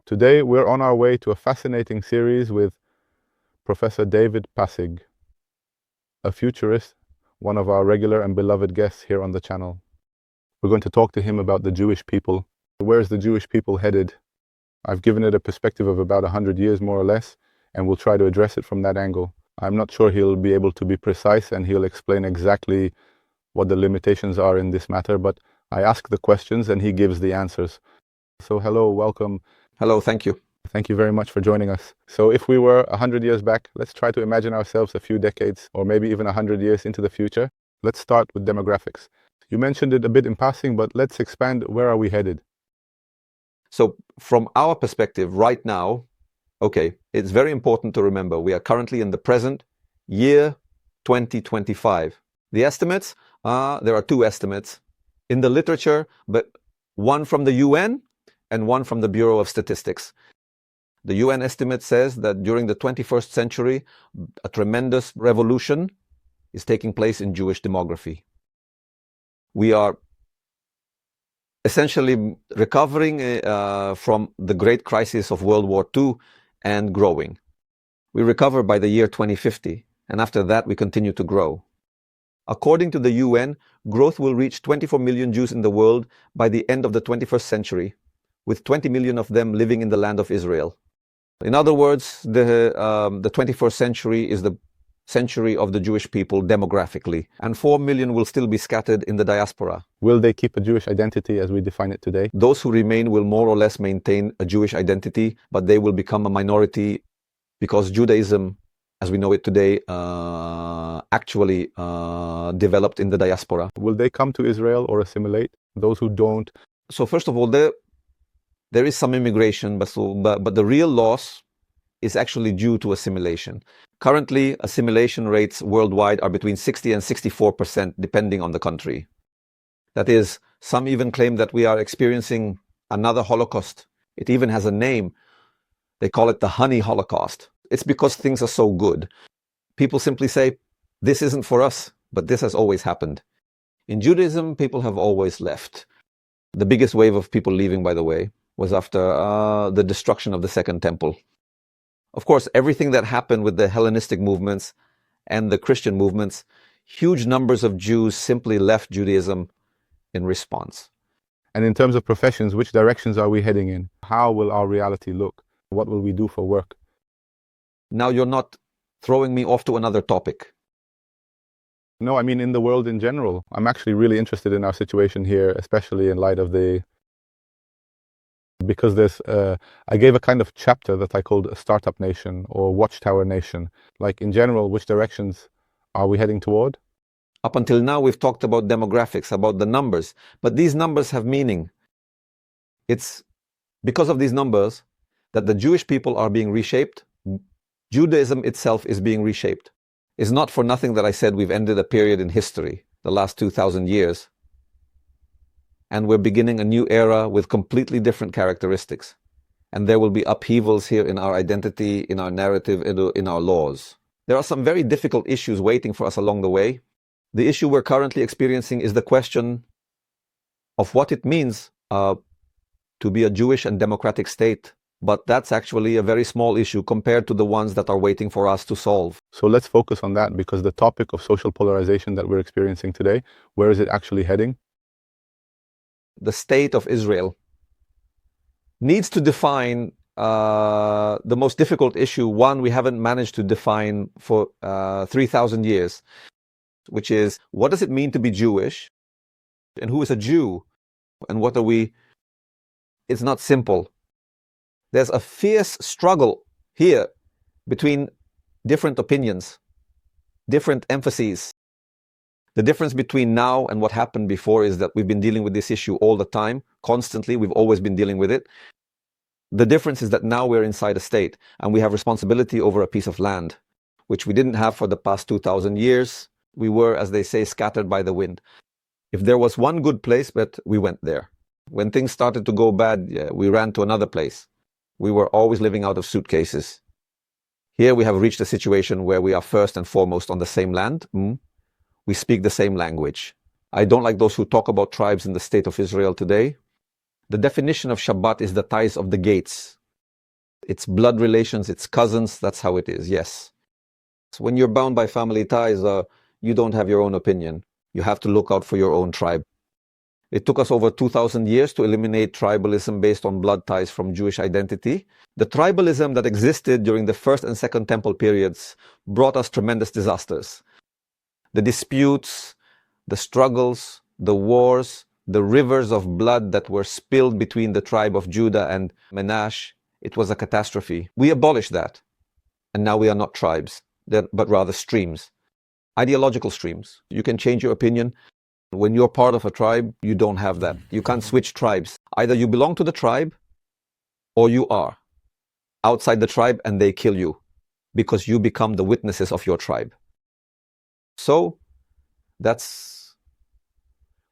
Today, we're on our way to a fascinating series with Professor David Pasig, a futurist, one of our regular and beloved guests here on the channel. We're going to talk to him about the Jewish people. Where's the Jewish people headed? I've given it a perspective of about 100 years, more or less, and we'll try to address it from that angle. I'm not sure he'll be able to be precise, and he'll explain exactly what the limitations are in this matter, but I ask the questions and he gives the answers. So hello, welcome. Hello, thank you. Thank you very much for joining us. So if we were 100 years back, let's try to imagine ourselves a few decades or maybe even 100 years into the future. Let's start with demographics. You mentioned it a bit in passing, but let's expand. Where are we headed? So from our perspective right now, it's very important to remember we are currently in the present year 2025. The estimates, there are two estimates in the literature, but one from the UN and one from the Bureau of Statistics. The UN estimate says that during the 21st century, a tremendous revolution is taking place in Jewish demography. We are essentially recovering from the great crisis of World War II and growing. We recover by the year 2050, and after that we continue to grow. According to the UN, growth will reach 24 million Jews in the world by the end of the 21st century, with 20 million of them living in the land of Israel. In other words, the 21st century is the century of the Jewish people demographically, and 4 million will still be scattered in the diaspora. Will they keep a Jewish identity as we define it today? Those who remain will more or less maintain a Jewish identity, but they will become a minority because Judaism, as we know it today, actually developed in the diaspora. Will they come to Israel or assimilate? Those who don't? So first of all, there is some immigration, but the real loss is actually due to assimilation. Currently, assimilation rates worldwide are between 60 and 64%, depending on the country. That is, some even claim that we are experiencing another Holocaust. It even has a name. They call it the honey Holocaust. It's because things are so good. People simply say, this isn't for us, but this has always happened. In Judaism, people have always left. The biggest wave of people leaving, by the way, was after the destruction of the Second Temple. Of course, everything that happened with the Hellenistic movements and the Christian movements, huge numbers of Jews simply left Judaism in response. And in terms of professions, which directions are we heading in? How will our reality look? What will we do for work? Now you're not throwing me off to another topic. No, I mean in the world in general. I'm actually really interested in our situation here, especially in light of because I gave a kind of chapter that I called a startup nation or watchtower nation. Like in general, which directions are we heading toward? Up until now, we've talked about demographics, about the numbers, but these numbers have meaning. It's because of these numbers that the Jewish people are being reshaped. Judaism itself is being reshaped. It's not for nothing that I said we've ended a period in history, the last 2,000 years. And we're beginning a new era with completely different characteristics. And there will be upheavals here in our identity, in our narrative, in our laws. There are some very difficult issues waiting for us along the way. The issue we're currently experiencing is the question of what it means to be a Jewish and democratic state. But that's actually a very small issue compared to the ones that are waiting for us to solve. So let's focus on that, because the topic of social polarization that we're experiencing today, where is it actually heading? The state of Israel needs to define the most difficult issue, one we haven't managed to define for 3,000 years, which is, what does it mean to be Jewish? And who is a Jew? And what are we? It's not simple. There's a fierce struggle here between different opinions, different emphases. The difference between now and what happened before is that we've been dealing with this issue all the time, constantly. We've always been dealing with it. The difference is that now we're inside a state and we have responsibility over a piece of land, which we didn't have for the past 2,000 years. We were, as they say, scattered by the wind. If there was one good place, but we went there. When things started to go bad, we ran to another place. We were always living out of suitcases. Here we have reached a situation where we are first and foremost on the same land. We speak the same language. I don't like those who talk about tribes in the state of Israel today. The definition of Shabbat is the ties of the gates. It's blood relations, it's cousins, that's how it is, yes. So when you're bound by family ties, you don't have your own opinion. You have to look out for your own tribe. It took us over 2,000 years to eliminate tribalism based on blood ties from Jewish identity. The tribalism that existed during the First and Second Temple periods brought us tremendous disasters. The disputes, the struggles, the wars, the rivers of blood that were spilled between the tribe of Judah and Menashe, it was a catastrophe. We abolished that. And now we are not tribes, but rather streams, ideological streams. You can change your opinion. When you're part of a tribe, you don't have that. You can't switch tribes. Either you belong to the tribe or you are outside the tribe and they kill you because you become the witnesses of your tribe. So that's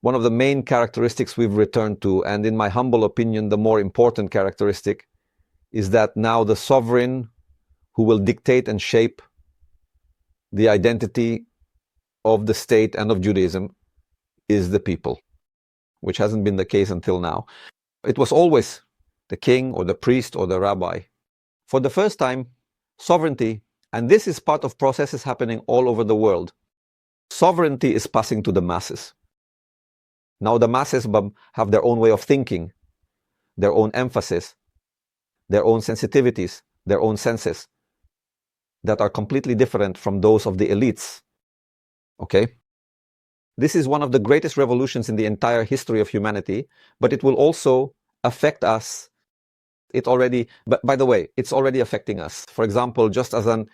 one of the main characteristics we've returned to. And in my humble opinion, the more important characteristic is that now the sovereign who will dictate and shape the identity of the state and of Judaism is the people, which hasn't been the case until now. It was always the king or the priest or the rabbi. For the first time, sovereignty, and this is part of processes happening all over the world, sovereignty is passing to the masses. Now the masses have their own way of thinking, their own emphasis, their own sensitivities, their own senses that are completely different from those of the elites. Okay? This is one of the greatest revolutions in the entire history of humanity, but it will also affect us. But by the way, it's already affecting us. For example, just as an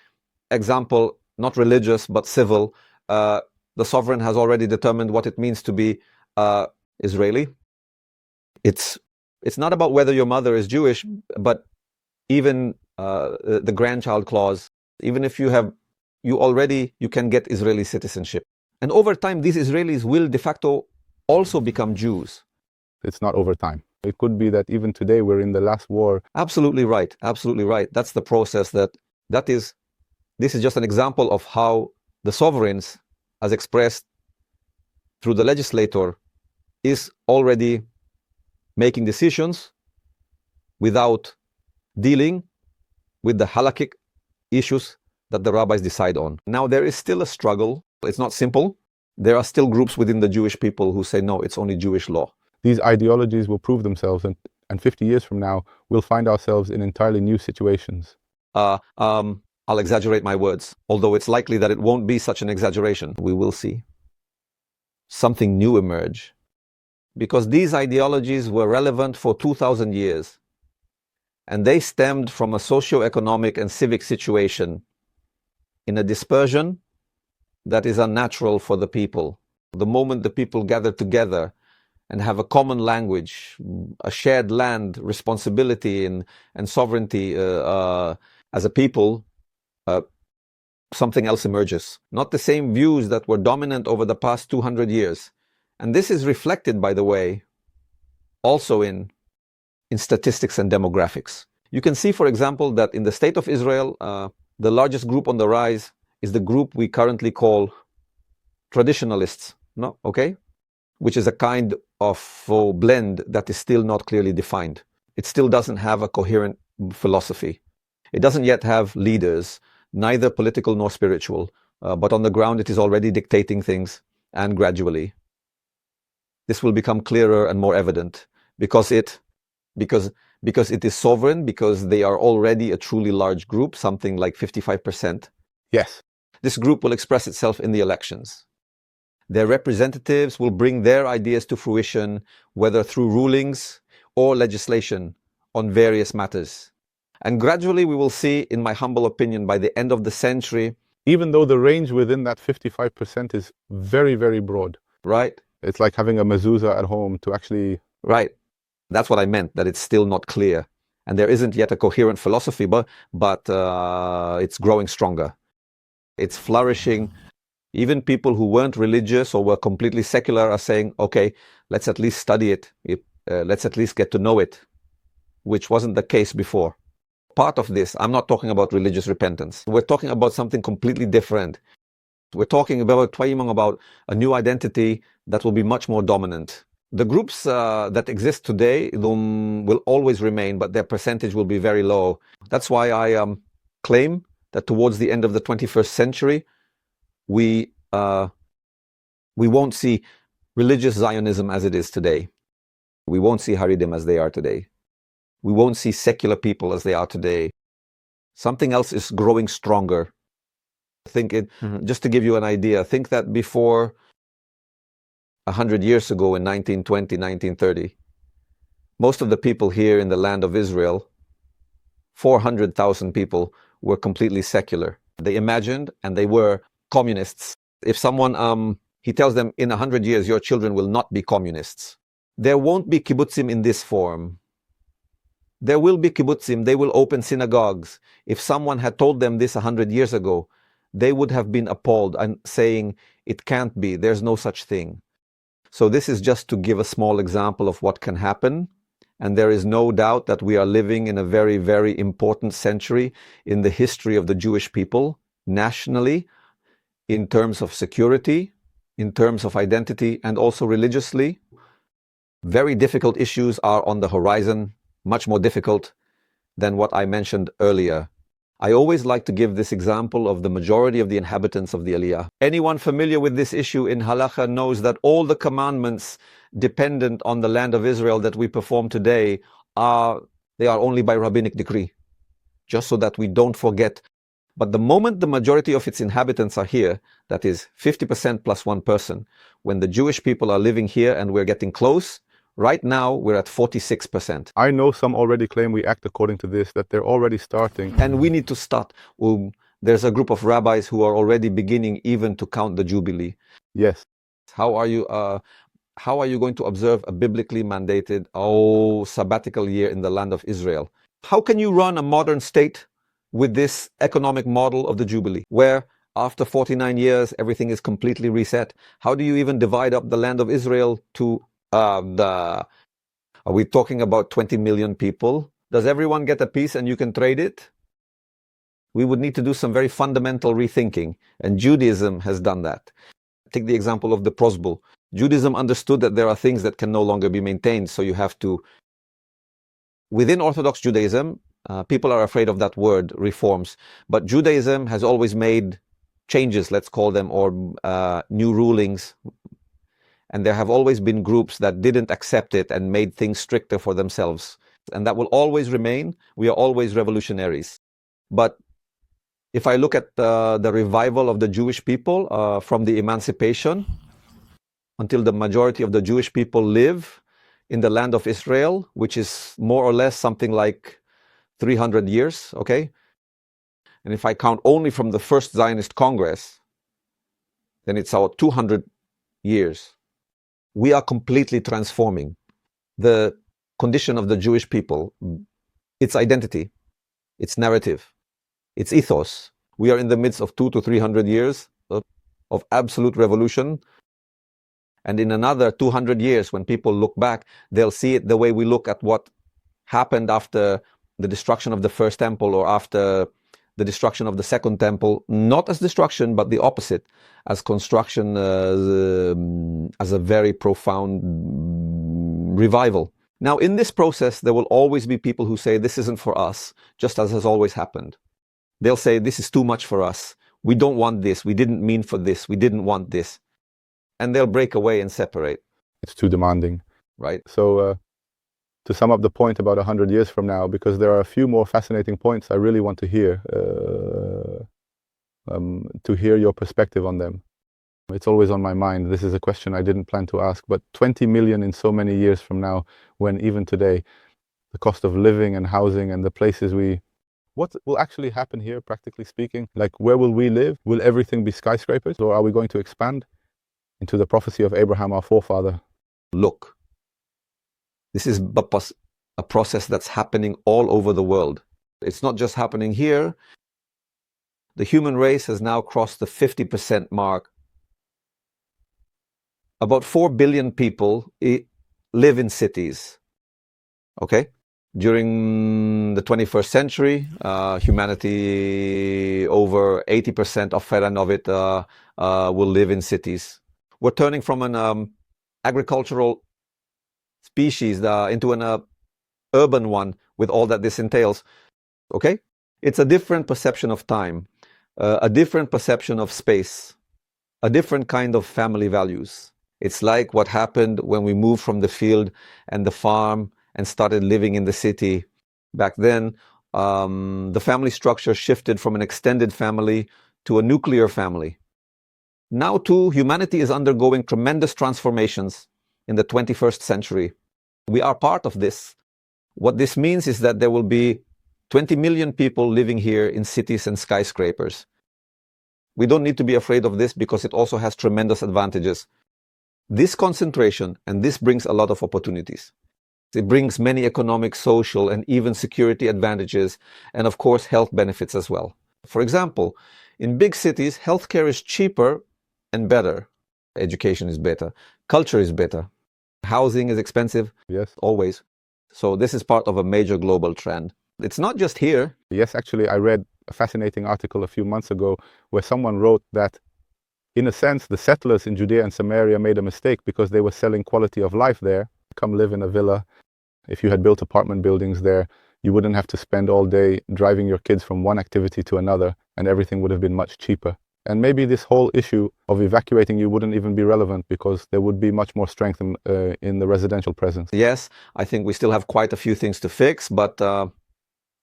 example, not religious, but civil, the sovereign has already determined what it means to be Israeli. It's not about whether your mother is Jewish, but even the grandchild clause, even if you can get Israeli citizenship. And over time, these Israelis will de facto also become Jews. It's not over time. It could be that even today we're in the last war. Absolutely right. Absolutely right. That's the process this is just an example of how the sovereigns, as expressed through the legislator, is already making decisions without dealing with the halakhic issues that the rabbis decide on. Now, there is still a struggle. It's not simple. There are still groups within the Jewish people who say, no, it's only Jewish law. These ideologies will prove themselves, and 50 years from now, we'll find ourselves in entirely new situations. I'll exaggerate my words, although it's likely that it won't be such an exaggeration. We will see something new emerge, because these ideologies were relevant for 2,000 years, and they stemmed from a socio-economic and civic situation in a dispersion that is unnatural for the people. The moment the people gather together and have a common language, a shared land, responsibility and sovereignty as a people, something else emerges. Not the same views that were dominant over the past 200 years. And this is reflected, by the way, also in statistics and demographics. You can see, for example, that in the state of Israel, the largest group on the rise is the group we currently call traditionalists, no? Okay? Which is a kind of blend that is still not clearly defined. It still doesn't have a coherent philosophy. It doesn't yet have leaders, neither political nor spiritual, but on the ground it is already dictating things, and gradually this will become clearer and more evident because it is sovereign, because they are already a truly large group, something like 55%. Yes. This group will express itself in the elections. Their representatives will bring their ideas to fruition, whether through rulings or legislation on various matters. And gradually we will see, in my humble opinion, by the end of the century, even though the range within that 55% is very, very broad. Right. It's like having a mezuzah at home to actually... Right. That's what I meant, that it's still not clear. And there isn't yet a coherent philosophy, but it's growing stronger. It's flourishing. Even people who weren't religious or were completely secular are saying, okay, let's at least study it. Let's at least get to know it, which wasn't the case before. Part of this, I'm not talking about religious repentance. We're talking about something completely different. We're talking about a new identity that will be much more dominant. The groups that exist today will always remain, but their percentage will be very low. That's why I claim that towards the end of the 21st century, we won't see religious Zionism as it is today. We won't see Haredim as they are today. We won't see secular people as they are today. Something else is growing stronger. Just to give you an idea, think that before 100 years ago in 1920, 1930, most of the people here in the land of Israel, 400,000 people, were completely secular. They imagined and they were communists. If someone, he tells them in 100 years, your children will not be communists. There won't be kibbutzim in this form. There will be kibbutzim. They will open synagogues. If someone had told them this 100 years ago, they would have been appalled and saying, it can't be, there's no such thing. So this is just to give a small example of what can happen. And there is no doubt that we are living in a very, very important century in the history of the Jewish people, nationally, in terms of security, in terms of identity, and also religiously. Very difficult issues are on the horizon, much more difficult than what I mentioned earlier. I always like to give this example of the majority of the inhabitants of the Aliyah. Anyone familiar with this issue in Halacha knows that all the commandments dependent on the land of Israel that we perform today are only by rabbinic decree, just so that we don't forget. But the moment the majority of its inhabitants are here, that is 50% plus one person, when the Jewish people are living here and we're getting close, right now, we're at 46%. I know some already claim we act according to this, that they're already starting. And we need to start. There's a group of rabbis who are already beginning even to count the Jubilee. Yes. How are you going to observe a biblically mandated, sabbatical year in the land of Israel? How can you run a modern state with this economic model of the Jubilee, where after 49 years, everything is completely reset? How do you even divide up the land of Israel to are we talking about 20 million people? Does everyone get a piece and you can trade it? We would need to do some very fundamental rethinking, and Judaism has done that. Take the example of the prosbul. Judaism understood that there are things that can no longer be maintained, so you have to... Within Orthodox Judaism, people are afraid of that word, reforms, but Judaism has always made changes, let's call them, or new rulings. And there have always been groups that didn't accept it and made things stricter for themselves. And that will always remain. We are always revolutionaries. But if I look at the revival of the Jewish people from the emancipation until the majority of the Jewish people live in the land of Israel, which is more or less something like 300 years, okay? And if I count only from the first Zionist Congress, then it's about 200 years. We are completely transforming the condition of the Jewish people, its identity, its narrative, its ethos. We are in the midst of 200 to 300 years of absolute revolution. And in another 200 years, when people look back, they'll see it the way we look at what happened after the destruction of the first temple or after the destruction of the second temple, not as destruction, but the opposite, as construction, as a very profound revival. Now, in this process, there will always be people who say, this isn't for us, just as has always happened. They'll say, this is too much for us. We don't want this. We didn't mean for this. We didn't want this. And they'll break away and separate. It's too demanding. Right. So, to sum up the point about 100 years from now, because there are a few more fascinating points I really want to hear your perspective on them. It's always on my mind. This is a question I didn't plan to ask, but 20 million in so many years from now, when even today, the cost of living and housing and the places what will actually happen here, practically speaking? Like, where will we live? Will everything be skyscrapers, or are we going to expand into the prophecy of Abraham, our forefather? Look. This is a process that's happening all over the world. It's not just happening here. The human race has now crossed the 50% mark. About 4 billion people live in cities. Okay? During the 21st century, humanity, over 80% of it will live in cities. We're turning from an agricultural species into an urban one with all that this entails. Okay? It's a different perception of time, a different perception of space, a different kind of family values. It's like what happened when we moved from the field and the farm and started living in the city. Back then, the family structure shifted from an extended family to a nuclear family. Now, too, humanity is undergoing tremendous transformations in the 21st century. We are part of this. What this means is that there will be 20 million people living here in cities and skyscrapers. We don't need to be afraid of this because it also has tremendous advantages. This concentration, and this brings a lot of opportunities. It brings many economic, social, and even security advantages, and of course, health benefits as well. For example, in big cities, healthcare is cheaper and better. Education is better. Culture is better. Housing is expensive. Yes. Always. So this is part of a major global trend. It's not just here. Yes, actually, I read a fascinating article a few months ago where someone wrote that, in a sense, the settlers in Judea and Samaria made a mistake because they were selling quality of life there. Come live in a villa. If you had built apartment buildings there, you wouldn't have to spend all day driving your kids from one activity to another, and everything would have been much cheaper. And maybe this whole issue of evacuating you wouldn't even be relevant because there would be much more strength in the residential presence. Yes, I think we still have quite a few things to fix, but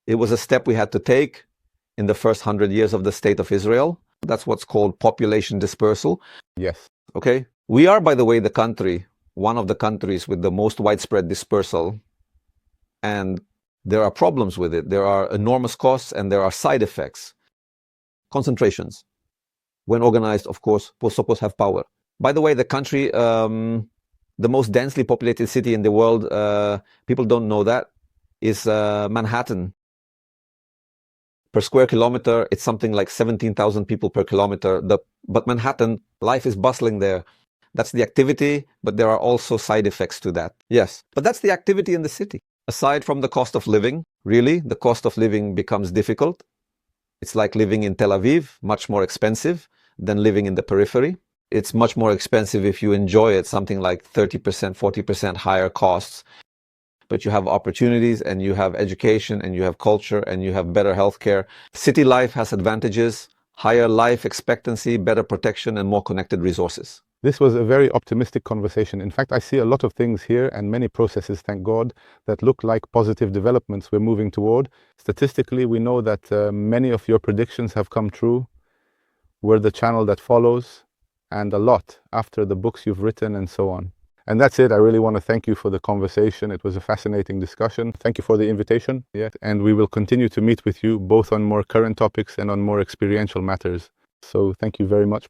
it was a step we had to take in the first 100 years of the State of Israel. That's what's called population dispersal. Yes. Okay. We are, by the way, one of the countries with the most widespread dispersal. And there are problems with it. There are enormous costs and there are side effects. Concentrations. When organized, of course, will supposed to have power. By the way, the country, the most densely populated city in the world, people don't know that, is Manhattan. Per square kilometer, it's something like 17,000 people per kilometer. But Manhattan, life is bustling there. That's the activity, but there are also side effects to that. Yes, but that's the activity in the city. Aside from the cost of living, really, the cost of living becomes difficult. It's like living in Tel Aviv, much more expensive than living in the periphery. It's much more expensive if you enjoy it, something like 30%, 40% higher costs. But you have opportunities and you have education and you have culture and you have better healthcare. City life has advantages, higher life expectancy, better protection, and more connected resources. This was a very optimistic conversation. In fact, I see a lot of things here and many processes, thank God, that look like positive developments we're moving toward. Statistically, we know that many of your predictions have come true. We're the channel that follows, and a lot after the books you've written and so on. And that's it. I really want to thank you for the conversation. It was a fascinating discussion. Thank you for the invitation. Yeah. And we will continue to meet with you both on more current topics and on more experiential matters. So thank you very much.